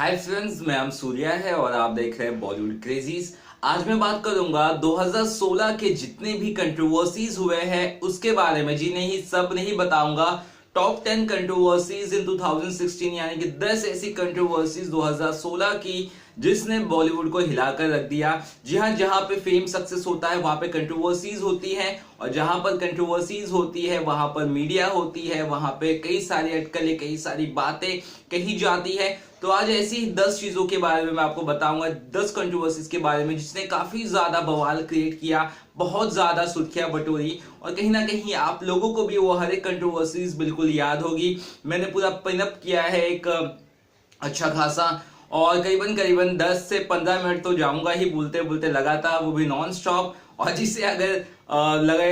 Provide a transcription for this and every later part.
Hi friends, मैं सूर्या है और आप देख रहे हैं बॉलीवुड क्रेजीज। आज मैं बात करूंगा 2016 के जितने भी कंट्रोवर्सीज हुए हैं उसके बारे में। जी नहीं, सब नहीं बताऊंगा। टॉप 10 कंट्रोवर्सीज इन 2016, यानी कि 10 ऐसी कंट्रोवर्सीज 2016 की जिसने बॉलीवुड को हिलाकर रख दिया। जी हाँ, जहां पे फेम सक्सेस होता है वहां पे कंट्रोवर्सीज होती है, और जहां पर कंट्रोवर्सीज होती है वहां पर मीडिया होती है, वहां पे कई सारी अटकलें, कई सारी बातें कही जाती है। तो आज ऐसी 10 चीजों के बारे में मैं आपको बताऊंगा, 10 कंट्रोवर्सीज के बारे में जिसने काफी ज्यादा बवाल क्रिएट किया, बहुत ज्यादा सुर्खियां बटोरी, और कहीं ना कहीं आप लोगों को भी वो हर एक कंट्रोवर्सीज बिल्कुल याद होगी। मैंने पूरा पिनअप किया है एक अच्छा खासा, और करीबन करीबन 10 से 15 मिनट तो जाऊंगा ही बोलते बोलते लगातार, वो भी नॉन स्टॉप। और जिससे अगर लगे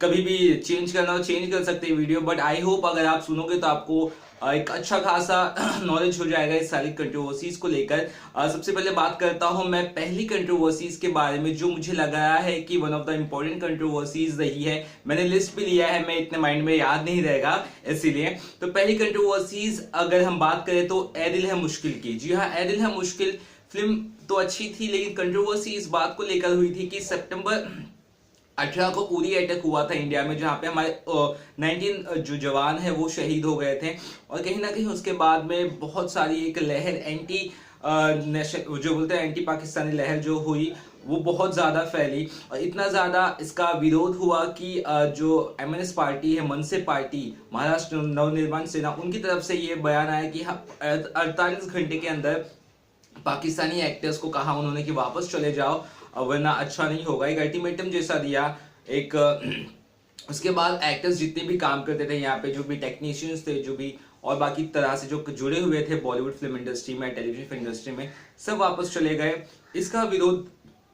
कभी भी चेंज करना हो चेंज कर सकते हैं वीडियो, बट आई होप अगर आप सुनोगे तो आपको एक अच्छा खासा नॉलेज हो जाएगा इस सारी कंट्रोवर्सीज को लेकर। सबसे पहले बात करता हूं मैं पहली कंट्रोवर्सीज के बारे में, जो मुझे लग रहा है कि one of the important controversies रही है। मैंने लिस्ट भी लिया है, मैं इतने माइंड में याद नहीं रहेगा इसीलिए। तो पहली कंट्रोवर्सीज अगर हम बात करें तो ए दिल है मुश्किल की। जी हाँ, ए दिल है मुश्किल फिल्म तो अच्छी थी, लेकिन कंट्रोवर्सी इस बात को लेकर हुई थी कि सितंबर 18 को उरी अटैक हुआ था इंडिया में, जहां पे हमारे 19 जो जवान है वो शहीद हो गए थे। और कहीं ना कहीं उसके बाद में बहुत सारी एक लहर एंटी नेशनल, जो बोलते हैं एंटी पाकिस्तानी लहर जो हुई, वो बहुत ज्यादा फैली। और इतना ज्यादा इसका विरोध हुआ कि जो एमएनएस पार्टी है, मनसे पार्टी, महाराष्ट्र नवनिर्माण सेना, उनकी तरफ से ये बयान आया कि 48 घंटे के अंदर पाकिस्तानी एक्टर्स को कहा उन्होंने कि वापस चले जाओ, वरना अच्छा नहीं होगा। एक अल्टीमेटम जैसा दिया एक। उसके बाद एक्टर्स जितने भी काम करते थे यहाँ पे, जो भी टेक्नीशियंस थे, जो भी और बाकी तरह से जो जुड़े हुए थे बॉलीवुड फिल्म इंडस्ट्री में, टेलीविजन फिल्म इंडस्ट्री में, सब वापस चले गए। इसका विरोध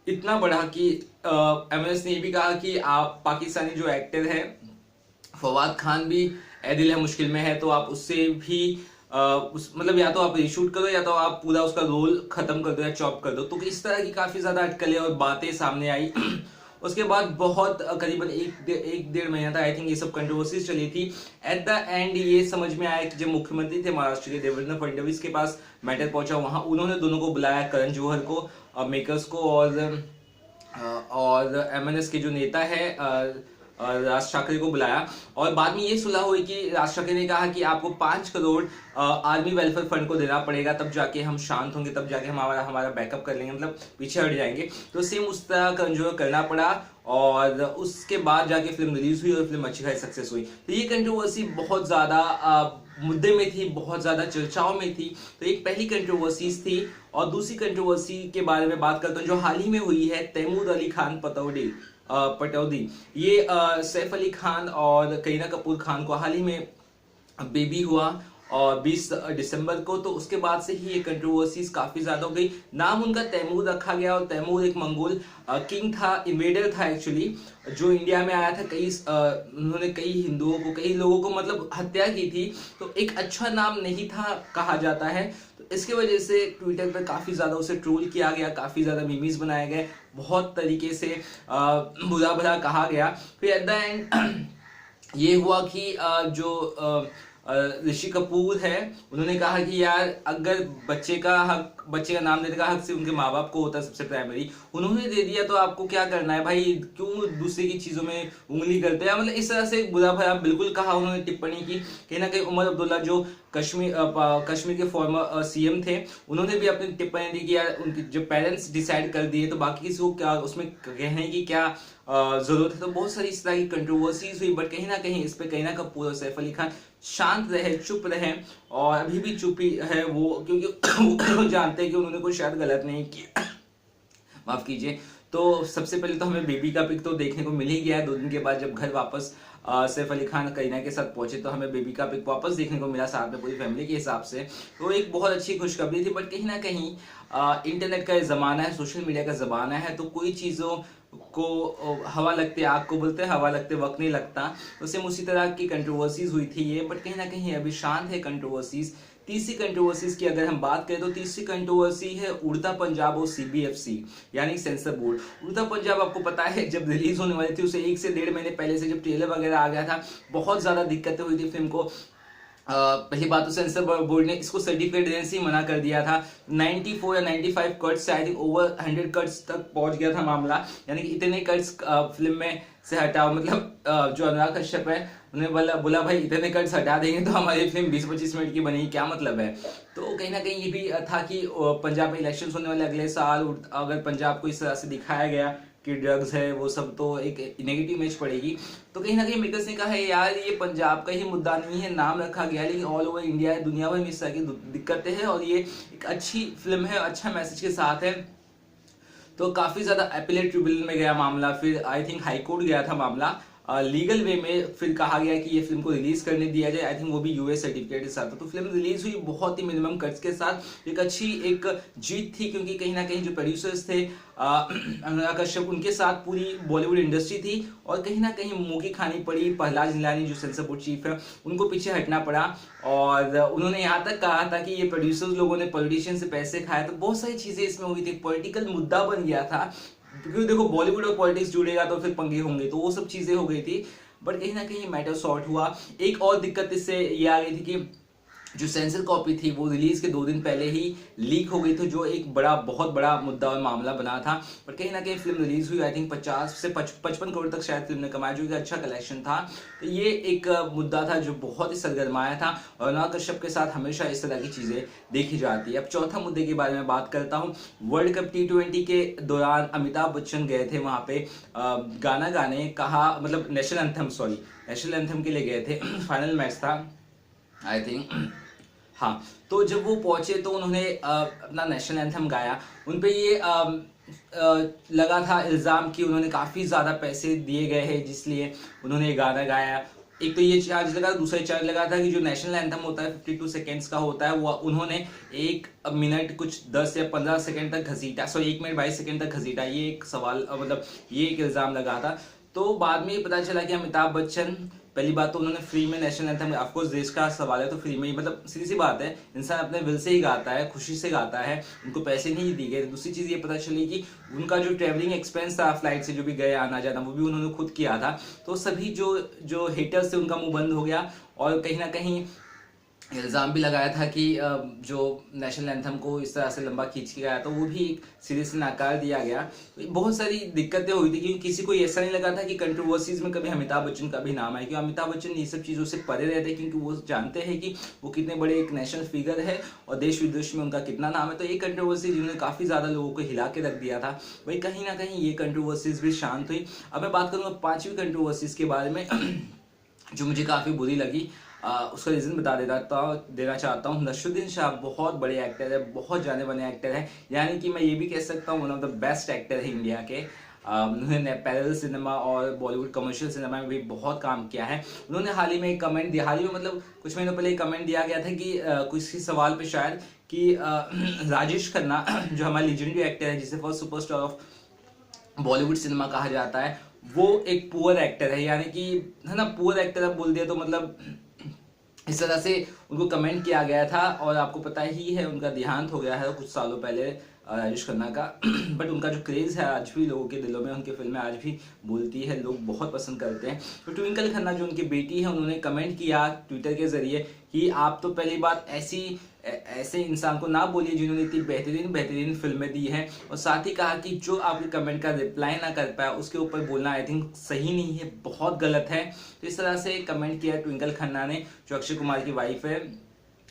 इतना बढ़ा कि एमएनएस ने ये भी कहा कि आप पाकिस्तानी जो एक्टर है फवाद खान भी ए दिल है मुश्किल में है, तो आप उससे भी उस मतलब या तो आप रीशूट करो या तो आप पूरा उसका रोल खत्म कर दो या चॉप कर दो। तो इस तरह की काफी ज्यादा अटकलें और बातें सामने आई। उसके बाद बहुत करीबन एक डेढ़ महीना था आई थिंक ये सब कंट्रोवर्सीज चली थी। एट द एंड ये समझ में आया कि जब मुख्यमंत्री थे महाराष्ट्र के देवेंद्र फडणवीस के पास मैटर पहुंचा, वहां उन्होंने दोनों को बुलाया, करण जौहर को, मेकर्स को, और एमएनएस के जो नेता है राज ठाकरे को बुलाया। और बाद में ये सुलह हुई कि राज ठाकरे ने कहा कि आपको 5 करोड़ आर्मी वेलफेयर फंड को देना पड़ेगा, तब जाके हम शांत होंगे, तब जाके हम हमारा बैकअप कर लेंगे, मतलब पीछे हट जाएंगे। तो सेम उस तरह का जो करना पड़ा, और उसके बाद जाके फिल्म रिलीज हुई और फिल्म अच्छी खासी सक्सेस हुई। तो ये कंट्रोवर्सी बहुत ज्यादा मुद्दे में थी, बहुत ज्यादा चर्चाओं में थी। तो एक पहली कंट्रोवर्सीज थी। और दूसरी कंट्रोवर्सी के बारे में बात करता हूँ जो हाल ही में हुई है, तैमूर अली खान पटौदी। ये सैफ अली खान और करीना कपूर खान को हाल ही में बेबी हुआ, और 20 दिसंबर को। तो उसके बाद से ही ये कंट्रोवर्सीज काफी ज्यादा हो गई। नाम उनका तैमूर रखा गया, और तैमूर एक मंगोल किंग था, इन्वेडर था एक्चुअली, जो इंडिया में आया था। उन्होंने कई हिंदुओं को, कई लोगों को मतलब हत्या की थी। तो एक अच्छा नाम नहीं था कहा जाता है। तो इसके वजह से ट्विटर पर काफी ज्यादा उसे ट्रोल किया गया, काफी ज्यादा मीमीज बनाए गए, बहुत तरीके से बुरा भला कहा गया। फिर एट द एंड ये हुआ कि जो ऋषि कपूर है, उन्होंने कहा कि यार अगर बच्चे का नाम देने का हक सिर्फ उनके माँ बाप को होता है सबसे प्राइमरी, उन्होंने दे दिया तो आपको क्या करना है भाई, क्यों दूसरे की चीजों में उंगली करते हैं। मतलब इस तरह से बुरा भला बिल्कुल कहा उन्होंने, टिप्पणी की। कहीं ना कहीं उमर अब्दुल्ला जो कश्मीर के फॉर्मर सीएम थे, उन्होंने भी अपनी टिप्पणी दी कि यार उनके जो पेरेंट्स डिसाइड कर दिए तो बाकी किसी को क्या उसमें कहने की क्या जरूरत है। तो बहुत सारी इस तरह की कंट्रोवर्सीज हुई, बट कहीं ना कहीं इस पे करीना कपूर और सैफ अली खान शांत रहे, चुप रहे, और अभी भी चुप ही है वो, क्योंकि वो जानते हैं कि उन्होंने कोई शायद गलत नहीं किया। माफ कीजिए। तो सबसे पहले तो हमें बेबी का पिक तो देखने को मिल ही गया है। 2 दिन के बाद जब घर वापस सैफ अली खान करीना के साथ पहुंचे तो हमें बेबी का पिक वापस देखने को मिला, साथ में पूरी फैमिली के हिसाब से। तो एक बहुत अच्छी खुशखबरी थी। बट कहीं ना कहीं इंटरनेट का जमाना है, सोशल मीडिया का जमाना है, तो कोई चीजों को हवा लगते आग को बोलते हैं, हवा लगते वक्त नहीं लगता। तो सेम उसी तरह की कंट्रोवर्सीज हुई थी ये, बट कहीं ना कहीं अभी शांत है कंट्रोवर्सीज। तीसरी कंट्रोवर्सीज की अगर हम बात करें तो तीसरी कंट्रोवर्सी है उड़ता पंजाब और सीबीएफसी यानी सेंसर बोर्ड। उड़ता पंजाब आपको पता है जब रिलीज होने वाली थी उसे 1 से 1.5 महीने पहले से जब ट्रेलर वगैरह आ गया था, बहुत ज्यादा दिक्कतें हुई थी फिल्म को पहली बात तो सेंसर बोर्ड ने इसको सर्टिफिकेट देने से ही मना कर दिया था। 94 या 95 कट्स से आई थिंक ओवर 100 कट्स तक पहुंच गया था मामला, यानी कि इतने कट्स फिल्म में से हटाओ। मतलब जो अनुराग कश्यप है उन्हें बोला भाई इतने कट्स हटा देंगे तो हमारी फिल्म 20-25 मिनट की बनेगी, क्या मतलब है। तो कहीं ना कहीं ये भी था कि पंजाब में इलेक्शन होने वाले अगले साल, अगर पंजाब को इस तरह से दिखाया गया कि ड्रग्स है वो सब, तो एक नेगेटिव इमेज पड़ेगी। तो कहीं ना कहीं मेकर्स ने कहा है यार ये पंजाब का ही मुद्दा नहीं है, नाम रखा गया लेकिन ऑल ओवर इंडिया है, दुनिया भर में इस तरह की दिक्कतें हैं और ये एक अच्छी फिल्म है, अच्छा मैसेज के साथ है। तो काफी ज्यादा अपीलेट ट्रिब्यूनल में गया मामला, फिर आई थिंक हाई कोर्ट गया था मामला लीगल वे में, फिर कहा गया कि ये फिल्म को रिलीज करने दिया जाए, आई थिंक वो भी यूएस सर्टिफिकेट के साथ। तो फिल्म रिलीज हुई बहुत ही मिनिमम कट्स के साथ, एक अच्छी एक जीत थी, क्योंकि कहीं ना कहीं जो प्रोड्यूसर्स थे अनुराग कश्यप, उनके साथ पूरी बॉलीवुड इंडस्ट्री थी और कहीं ना कहीं मुंह की खानी पड़ी। प्रहलाद निलानी जो सेंसर बोर्ड चीफ है उनको पीछे हटना पड़ा और उन्होंने यहाँ तक कहा था कि ये प्रोड्यूसर्स लोगों ने पॉलिटिशियन से पैसे खाए, तो बहुत सारी चीजें इसमें हुई थी, पॉलिटिकल मुद्दा बन गया था, क्योंकि देखो बॉलीवुड और पॉलिटिक्स जुड़ेगा तो फिर पंगे होंगे, तो वो सब चीजें हो गई थी। बट कहीं ना कहीं मैटर सॉर्ट हुआ। एक और दिक्कत इससे ये आ गई थी कि जो सेंसर कॉपी थी वो रिलीज के 2 दिन पहले ही लीक हो गई थी, जो एक बहुत बड़ा मुद्दा और मामला बना था। पर कहीं ना कहीं फिल्म रिलीज हुई, आई थिंक 50 से 55 करोड़ तक शायद फिल्म ने कमाया, जो कि अच्छा कलेक्शन था। तो ये एक मुद्दा था जो बहुत ही सरगर्माया था और अनुराग कश्यप के साथ हमेशा इस तरह की चीजें देखी जाती है। अब चौथा मुद्दे के बारे में बात करता हूँ। वर्ल्ड कप T20 के दौरान अमिताभ बच्चन गए थे वहां पे गाना गाने, कहा मतलब नेशनल एंथम के लिए गए थे फाइनल मैच था आई थिंक, हाँ। तो जब वो पहुंचे तो उन्होंने अपना नेशनल एंथम गाया। उन पे ये लगा था इल्जाम कि उन्होंने काफी ज्यादा पैसे दिए गए हैं, जिसलिए उन्होंने ये गाना गाया। एक तो ये चार्ज लगा, दूसरा चार्ज लगा था कि जो नेशनल एंथम होता है 52 सेकेंड्स का होता है, वो उन्होंने 1 मिनट कुछ 10 या 15 सेकेंड तक घसीटा, 1 मिनट 22 सेकेंड तक घसीटा। ये एक सवाल मतलब ये एक इल्जाम लगा था। तो बाद में ये पता चला कि अमिताभ बच्चन, पहली बात तो उन्होंने फ्री में नेशनल एंथम, ऑफकोर्स देश का सवाल है तो फ्री में ही, मतलब सीधी सी बात है, इंसान अपने विल से ही गाता है, खुशी से गाता है, उनको पैसे नहीं दिए गए। दूसरी चीज ये पता चली कि उनका जो ट्रेवलिंग एक्सपेंस था फ्लाइट से जो भी गए आना जाना, वो भी उन्होंने खुद किया था। तो सभी जो हेटर्स थे उनका मुंह बंद हो गया और कहीं ना कहीं इल्ज़ाम भी लगाया था कि जो नेशनल एंथम को इस तरह से लंबा खींच के गया तो वो भी एक सिरे से नकार दिया गया। बहुत सारी दिक्कतें हुई थी क्योंकि किसी को ऐसा नहीं लगा था कि कंट्रोवर्सीज में कभी अमिताभ बच्चन का भी नाम आए, क्योंकि अमिताभ बच्चन ये सब चीज़ों से परे रहते, क्योंकि वो जानते हैं कि वो कितने बड़े एक नेशनल फिगर है और देश विदेश में उनका कितना नाम है। तो एक कंट्रोवर्सी जिन्होंने काफ़ी ज़्यादा लोगों को हिला के रख दिया था, वही कहीं ना कहीं ये कंट्रोवर्सीज भी शांत हुई। अब मैं बात करूँगा 5वीं कंट्रोवर्सीज के बारे में जो मुझे काफ़ी बुरी लगी। उसका रीज़न बता देना चाहता हूँ। नसरुद्दीन शाह बहुत बड़े एक्टर है, बहुत जाने माने एक्टर है, यानी कि मैं ये भी कह सकता हूँ one of the best actor है इंडिया के। उन्होंने पैरेलल सिनेमा और बॉलीवुड कमर्शियल सिनेमा में भी बहुत काम किया है। उन्होंने हाल ही में एक कमेंट दिया, हाल ही में मतलब कुछ महीनों पहले एक कमेंट दिया गया था कि किसी सवाल पे शायद कि राजेश खन्ना जो हमारे लीजेंडरी एक्टर है, जिसे first superstar of Bollywood cinema कहा जाता है, वो एक पुअर एक्टर है, यानी कि है ना, पुअर एक्टर अब बोल दिया तो मतलब इस तरह से उनको कमेंट किया गया था। और आपको पता ही है उनका देहांत हो गया है कुछ सालों पहले राजेश खन्ना का बट उनका जो क्रेज़ है आज भी लोगों के दिलों में, उनकी फिल्में आज भी बोलती है, लोग बहुत पसंद करते हैं। तो ट्विंकल खन्ना जो उनकी बेटी है, उन्होंने कमेंट किया ट्विटर के जरिए कि आप तो पहली बात ऐसे इंसान को ना बोलिए जिन्होंने इतनी बेहतरीन फिल्में दी हैं, और साथ ही कहा कि जो आपके कमेंट का रिप्लाई ना कर पाया उसके ऊपर बोलना आई थिंक सही नहीं है, बहुत गलत है। तो इस तरह से कमेंट किया ट्विंकल खन्ना ने, जो अक्षय कुमार की वाइफ है।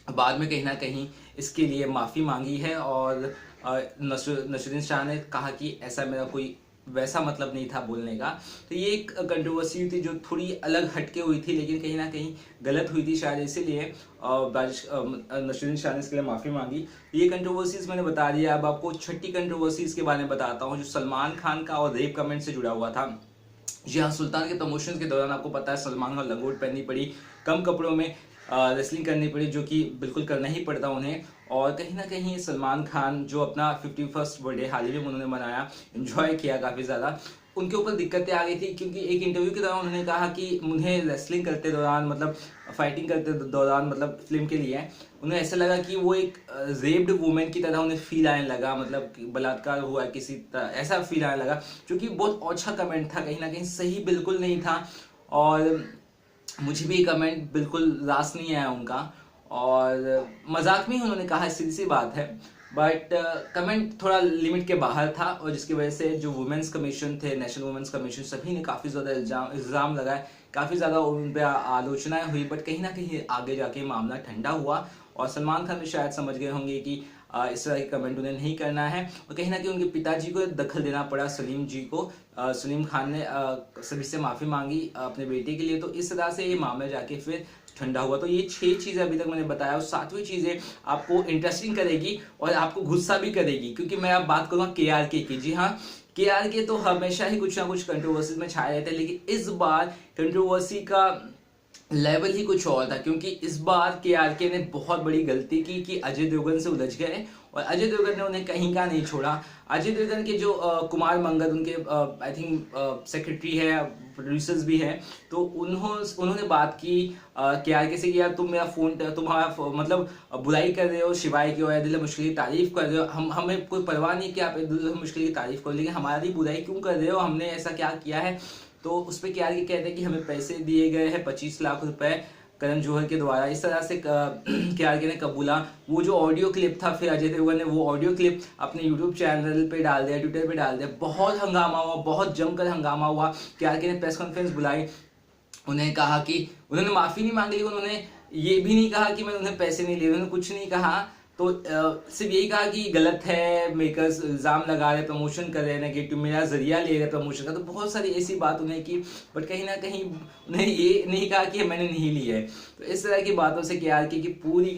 बाद में कहीं ना कहीं इसके लिए माफ़ी मांगी है और नसरुद्दीन शाह ने कहा कि ऐसा मेरा कोई वैसा मतलब नहीं था बोलने का। तो ये एक कंट्रोवर्सी थी जो थोड़ी अलग हटके हुई थी, लेकिन कहीं ना कहीं गलत हुई थी शायद, इसीलिए नसरुद्दीन शाह ने इसके लिए माफ़ी मांगी। ये कंट्रोवर्सीज मैंने बता दिया। अब आपको छठी कंट्रोवर्सीज के बारे में बताता हूँ, जो सलमान खान का और रेप कमेंट से जुड़ा हुआ था। जी हाँ, सुल्तान के प्रमोशंस के दौरान आपको पता है सलमान खान लंगोट पहननी पड़ी, कम कपड़ों में रेसलिंग करनी पड़ी, जो कि बिल्कुल करना ही पड़ता उन्हें। और कहीं ना कहीं सलमान खान जो अपना 51st बर्थडे हाल ही में उन्होंने मनाया, एंजॉय किया काफ़ी ज़्यादा, उनके ऊपर दिक्कतें आ गई थी क्योंकि एक इंटरव्यू के दौरान उन्होंने कहा कि उन्हें रेसलिंग करते दौरान मतलब फाइटिंग करते दौरान मतलब फिल्म के लिए उन्हें ऐसा लगा कि वो एक रेप्ड वुमेन की तरह उन्हें फील आने लगा, मतलब बलात्कार हुआ किसी तरह ऐसा फील आने लगा, जो कि बहुत अच्छा कमेंट था, कहीं ना कहीं सही बिल्कुल नहीं था। और मुझे भी कमेंट बिल्कुल रास नहीं आया उनका, और मजाक में ही उन्होंने कहा, सीधी सी बात है। बट कमेंट थोड़ा लिमिट के बाहर था, और जिसकी वजह से जो वुमेन्स कमीशन थे, नेशनल वुमेन्स कमीशन, सभी ने काफ़ी ज़्यादा इल्ज़ाम लगाए, काफ़ी ज़्यादा उन पर आलोचनाएं हुई। बट कहीं ना कहीं आगे जाके मामला ठंडा हुआ, और सलमान खान भी शायद समझ गए होंगे कि इस तरह की कमेंट उन्हें नहीं करना है, और कहीं ना कहीं उनके पिताजी को दखल देना पड़ा, सलीम जी को। सलीम खान ने सभी से माफ़ी मांगी अपने बेटे के लिए, तो इस तरह से ये मामला जाके फिर ठंडा हुआ। तो ये 6 चीज़ें अभी तक मैंने बताया, और 7वीं चीज़ें आपको इंटरेस्टिंग करेगी और आपको गुस्सा भी करेगी, क्योंकि मैं अब बात करूँगा KRK की। जी हाँ, KRK तो हमेशा ही कुछ ना कुछ कंट्रोवर्सीज में छाए रहते हैं, लेकिन इस बार कंट्रोवर्सी का लेवल ही कुछ और था, क्योंकि इस बार KRK ने बहुत बड़ी गलती की कि अजय देवगन से उलझ गए, और अजय देवगन ने उन्हें कहीं का नहीं छोड़ा। अजय देवगन के जो कुमार मंगल, उनके आई थिंक सेक्रेटरी है, प्रोड्यूसर्स भी हैं, तो उन्होंने बात की KRK से कि यार तुम मेरा फोन, तुम्हारा मतलब बुराई कर रहे हो शिवाय की, और दिल मुश्किल की तारीफ कर रहे हो। हमें कोई परवाह नहीं कि आप दिल मुश्किल की तारीफ करो, लेकिन हमारी बुराई क्यों कर रहे हो, हमने ऐसा क्या किया है। तो उस पर KRK कहते हैं कि हमें पैसे दिए गए हैं 25 लाख रुपए करण जौहर के द्वारा। इस तरह से KRK ने कबूला। वो जो ऑडियो क्लिप था, फिर अजय देवगन ने वो ऑडियो क्लिप अपने यूट्यूब चैनल पे डाल दिया, ट्विटर पे डाल दिया। बहुत हंगामा हुआ, बहुत जमकर हंगामा हुआ। KRK ने प्रेस कॉन्फ्रेंस बुलाई, उन्हें कहा कि उन्होंने माफ़ी नहीं मांगी, उन्होंने ये भी नहीं कहा कि मैंने उन्हें पैसे नहीं लिए, उन्होंने कुछ नहीं कहा। तो सिर्फ यही कहा कि गलत है, मेकर्स इल्ज़ाम लगा रहे, प्रमोशन कर रहे हैं नेगेटिव, मेरा जरिया ले रहे प्रमोशन का। तो बहुत सारी ऐसी बात उन्हें की, बट कहीं ना कहीं उन्हें ये नहीं कहा कि मैंने नहीं ली है। तो इस तरह की बातों से KRK की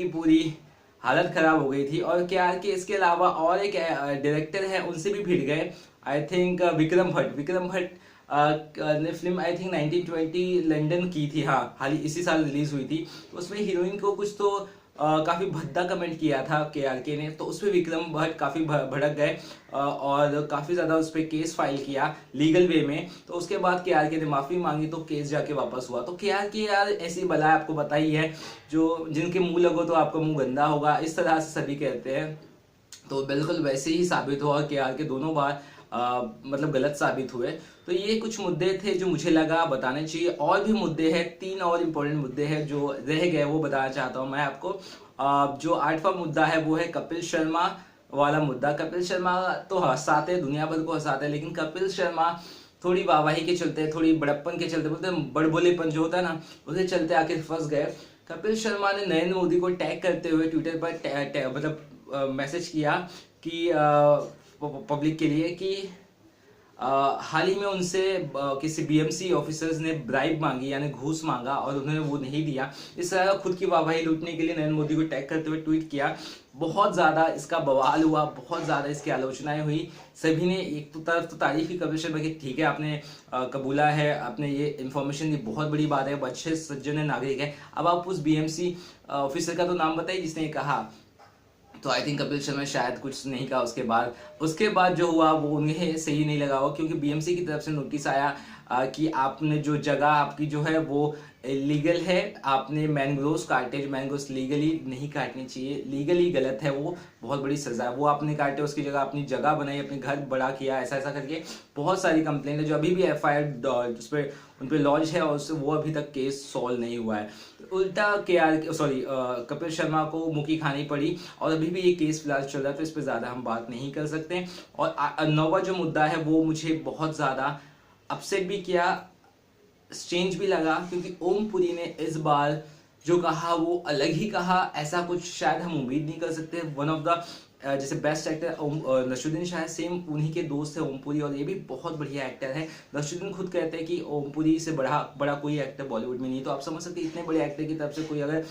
पूरी हालत खराब हो गई थी। और KRK इसके अलावा और एक डायरेक्टर है, उनसे भी भिड़ गए। आई थिंक विक्रम भट्ट ने फिल्म आई थिंक 1920 लंदन की थी, हाँ, हाल ही इसी साल रिलीज हुई थी। तो उसमें हीरोइन को कुछ तो काफी भद्दा कमेंट किया था KRK ने, तो उसपे विक्रम भट्ट काफी भड़क गए, और काफी ज्यादा उस पर केस फाइल किया लीगल वे में। तो उसके बाद KRK ने माफी मांगी, तो केस जाके वापस हुआ। तो KRK यार ऐसी बला आपको बताई है, जो जिनके मुंह लगो तो आपका मुंह गंदा होगा, इस तरह से सभी कहते हैं। तो बिल्कुल वैसे ही साबित हुआ, KRK दोनों बार मतलब गलत साबित हुए। तो ये कुछ मुद्दे थे जो मुझे लगा बताने चाहिए। और भी मुद्दे हैं, 3 और इम्पोर्टेंट मुद्दे हैं जो रह गए, वो बताना चाहता हूँ मैं आपको। जो 8वां मुद्दा है वो है कपिल शर्मा वाला मुद्दा। कपिल शर्मा तो हंसाते, दुनिया भर को हंसाते, लेकिन कपिल शर्मा थोड़ी वाहवाही के चलते, थोड़ी बड़प्पन के चलते, बोलते हैं बड़बोलेपन जो होता है ना, उसके चलते आके फंस गए। कपिल शर्मा ने नरेंद्र मोदी को टैग करते हुए ट्विटर पर मतलब मैसेज किया कि पब्लिक के लिए कि हाल ही में उनसे किसी BMC ऑफिसर्स ने ब्राइब मांगी, यानी घूस मांगा, और उन्होंने वो नहीं दिया। इस तरह का खुद की वाहवाही लूटने के लिए नरेंद्र मोदी को टैग करते हुए ट्वीट किया। बहुत ज़्यादा इसका बवाल हुआ, बहुत ज़्यादा इसकी आलोचनाएं हुई। सभी ने एक तो तरफ तो तारीफ की कपिल शर्मा की, ठीक है आपने कबूला है, आपने ये इन्फॉर्मेशन दी, बहुत बड़ी बात है, अच्छे सज्जन नागरिक है। अब आप उस BMC ऑफिसर का तो नाम बताइए जिसने कहा। तो आई थिंक कपिल शर्मा शायद कुछ नहीं कहा उसके बाद जो हुआ वो उन्हें सही नहीं लगा हुआ, क्योंकि BMC की तरफ से नोटिस आया कि आपने जो जगह आपकी जो है वो लीगल है, आपने मैंग्रोव्स काटे, मैंग्रोव्स लीगली नहीं काटनी चाहिए, लीगली गलत है, वो बहुत बड़ी सजा है। वो आपने काटे, उसकी जगह अपनी जगह बनाई, अपने घर बड़ा किया, ऐसा ऐसा करके बहुत सारी कंप्लेंट है, जो अभी भी FIR उस पर उन पर लॉन्च है, और उससे वो अभी तक केस सॉल्व नहीं हुआ है। उल्टा कपिल शर्मा को मुक्की खानी पड़ी, और अभी भी ये केस फिलहाल चल रहा है, तो इस पर ज़्यादा हम बात नहीं कर सकते। और 9वां जो मुद्दा है वो मुझे बहुत ज़्यादा अपसेट भी किया, स्ट्रेंज भी लगा, क्योंकि ओम पुरी ने इस बार जो कहा वो अलग ही कहा। ऐसा कुछ शायद हम उम्मीद नहीं कर सकते। वन ऑफ द जैसे best actor Naseeruddin Shah, same उन्हीं के दोस्त है ओमपुरी, और ये भी बहुत बढ़िया एक्टर है। नसीरुद्दीन खुद कहते हैं कि ओमपुरी से बड़ा कोई एक्टर बॉलीवुड में नहीं। तो आप समझ सकते हैं, इतने बड़े एक्टर की तरफ से कोई अगर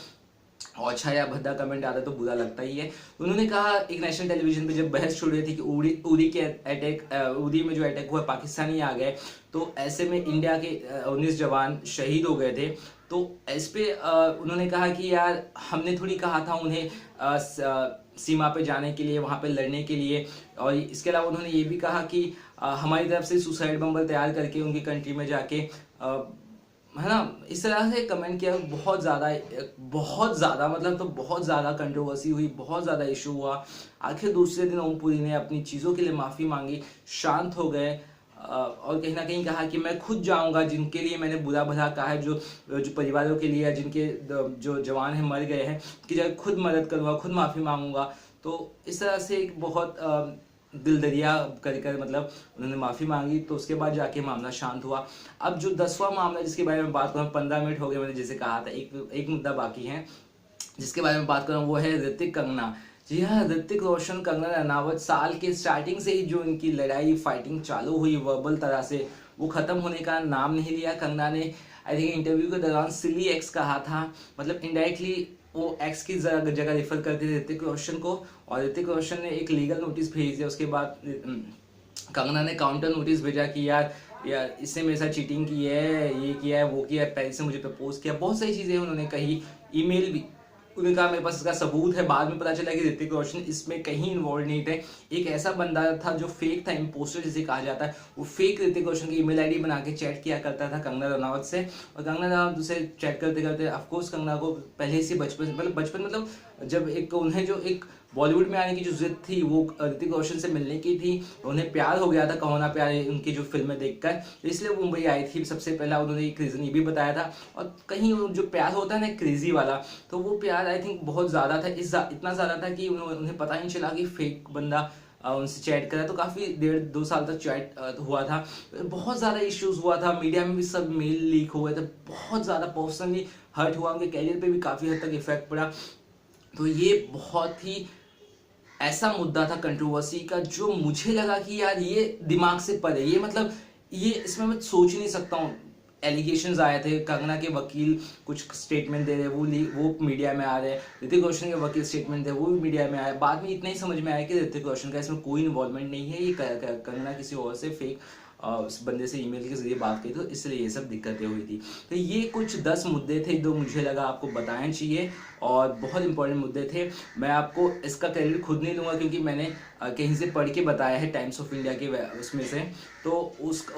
अच्छा या भद्दा कमेंट आता है तो बुरा लगता ही है। उन्होंने कहा एक नेशनल टेलीविजन पे जब बहस छुड़ रही थी कि उरी के उरी में जो अटैक हुआ पाकिस्तानी आ गए, तो ऐसे में इंडिया के 19 जवान शहीद हो गए थे। तो इस पे उन्होंने कहा कि यार हमने थोड़ी कहा था उन्हें सीमा पे जाने के लिए, वहाँ पे लड़ने के लिए। और इसके अलावा उन्होंने ये भी कहा कि हमारी तरफ से सुसाइड बम्बर तैयार करके उनकी कंट्री में जाके है ना, इस तरह से कमेंट किया। बहुत ज़्यादा मतलब तो बहुत ज़्यादा कंट्रोवर्सी हुई, बहुत ज़्यादा इशू हुआ। आखिर दूसरे दिन ओमपुरी ने अपनी चीज़ों के लिए माफ़ी मांगी, शांत हो गए। और कहीं ना कहीं कहा कि मैं खुद जाऊंगा, जिनके लिए मैंने बुरा भला कहा है, जो जो परिवारों के लिए, जिनके जो जवान हैं मर गए हैं, कि जब खुद मदद करूंगा, खुद माफ़ी मांगूंगा। तो इस तरह से एक बहुत दिल दरिया कर मतलब उन्होंने माफ़ी मांगी। तो उसके बाद जाके मामला शांत हुआ। अब जो 10वां मामला जिसके बारे में बात करूँ, 15 मिनट हो गए मैंने जैसे कहा था, एक मुद्दा बाकी है जिसके बारे में बात करूँ, वो है ऋतिक कंगना। जी हाँ, ऋतिक रोशन कंगना रनावत, साल के स्टार्टिंग से ही जो इनकी लड़ाई फाइटिंग चालू हुई वर्बल तरह से, वो खत्म होने का नाम नहीं लिया। कंगना ने आई थिंक इंटरव्यू के दौरान सिली एक्स कहा था, मतलब इनडायरेक्टली वो एक्स की जगह रेफर करते थे ऋतिक रोशन को। और ऋतिक रोशन ने एक लीगल नोटिस भेज दिया। उसके बाद कंगना ने काउंटर नोटिस भेजा कि यार इससे मेरे साथ चीटिंग की है, ये किया है, वो किया है, पहले से मुझे प्रपोज किया, बहुत सारी चीज़ें उन्होंने कही, ईमेल भी। उन्होंने कहा मेरे पास इसका सबूत है। बाद में पता चला कि ऋतिक रोशन इसमें कहीं इन्वॉल्व नहीं थे। एक ऐसा बंदा था जो फेक था, इम्पोस्टर जिसे कहा जाता है, वो फेक ऋतिक रोशन की ईमेल आईडी बना के चैट किया करता था कंगना रनावत से। और कंगना रनावत उसे चैट करते करते ऑफकोर्स कंगना को पहले से बचपन मतलब जब एक उन्हें जो एक बॉलीवुड में आने की जो जिद थी वो ऋतिक रोशन से मिलने की थी, उन्हें प्यार हो गया था कहो ना प्यार उनकी जो फिल्में देखकर, तो इसलिए वो मुंबई आई थी। सबसे पहला उन्होंने एक रीज़न ये भी बताया था। और कहीं जो प्यार होता है ना क्रेजी वाला, तो वो प्यार आई थिंक बहुत ज़्यादा था, इतना ज़्यादा था कि उन्हें पता ही नहीं चला कि फेक बंदा उनसे चैट करा। तो काफ़ी 1.5-2 साल तक चैट हुआ था। बहुत ज़्यादा इश्यूज हुआ था, मीडिया में भी सब मेल लीक हो गए थे, बहुत ज़्यादा पर्सनली हर्ट हुआ, उनके कैरियर पे भी काफ़ी हद तक इफेक्ट पड़ा। तो ये बहुत ही ऐसा मुद्दा था कंट्रोवर्सी का, जो मुझे लगा कि यार ये दिमाग से परे, ये मतलब ये इसमें मैं सोच ही नहीं सकता हूँ। एलिगेशंस आए थे, कंगना के वकील कुछ स्टेटमेंट दे रहे, वो मीडिया में आ रहे हैं, ऋतिक रोशन के वकील स्टेटमेंट दे, वो भी मीडिया में आए। बाद में इतना ही समझ में आया कि ऋतिक रोशन का इसमें कोई इन्वॉल्वमेंट नहीं है, ये कंगना किसी और से फेक उस बंदे से ईमेल के जरिए बात की, तो इसलिए ये सब दिक्कतें हुई थी। तो ये कुछ 10 मुद्दे थे जो मुझे लगा आपको बताने चाहिए, और बहुत इंपॉर्टेंट मुद्दे थे। मैं आपको इसका क्रेडिट खुद नहीं दूंगा, क्योंकि मैंने कहीं से पढ़ के बताया है, टाइम्स ऑफ इंडिया के उसमें से, तो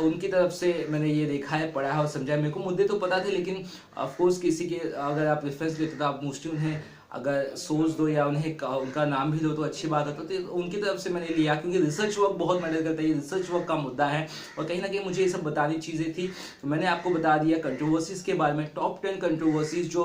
उनकी तरफ से मैंने ये देखा है, पढ़ा है और समझा है। मेरे को मुद्दे तो पता थे, लेकिन ऑफकोर्स किसी के अगर आप रेफरेंस लेते तो आप मोस्टली उन्हें अगर सोच दो या उन्हें उनका नाम भी लो तो अच्छी बात है। तो उनकी तरफ से मैंने लिया, क्योंकि रिसर्च वर्क बहुत मैटर करता है, ये रिसर्च वर्क का मुद्दा है, और कहीं ना कहीं मुझे ये सब बतानी चीज़ें थी। तो मैंने आपको बता दिया कंट्रोवर्सीज के बारे में, टॉप 10 कंट्रोवर्सीज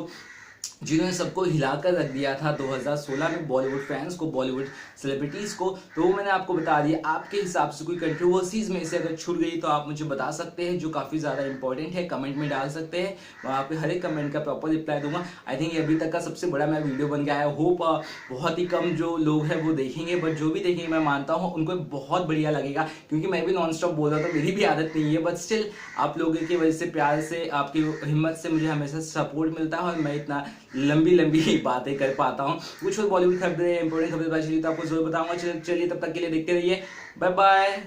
जिन्होंने सबको हिलाकर रख दिया था 2016 में, बॉलीवुड फैंस को, बॉलीवुड सेलिब्रिटीज़ को। तो वो मैंने आपको बता दिया। आपके हिसाब से कोई कंट्रोवर्सीज में से अगर छूट गई तो आप मुझे बता सकते हैं, जो काफ़ी ज़्यादा इंपॉर्टेंट है, कमेंट में डाल सकते हैं। मैं आपके हर एक कमेंट का प्रॉपर रिप्लाई दूंगा। आई थिंक अभी तक का सबसे बड़ा मेरा वीडियो बन गया है। होप बहुत ही कम जो लोग हैं वो देखेंगे, बट जो भी देखेंगे मैं मानता हूँ उनको बहुत बढ़िया लगेगा, क्योंकि मैं भी नॉन स्टॉप बोल रहा था, मेरी भी आदत नहीं है, बट स्टिल आप लोगों की वजह से, प्यार से, आपकी हिम्मत से मुझे हमेशा सपोर्ट मिलता है, और मैं इतना लंबी बातें कर पाता हूँ। कुछ बॉलीवुड खबरें, इंपॉर्टेंट खबरें पता चली तो आपको जरूर बताऊंगा। चलिए तब तक के लिए देखते रहिए, बाय बाय।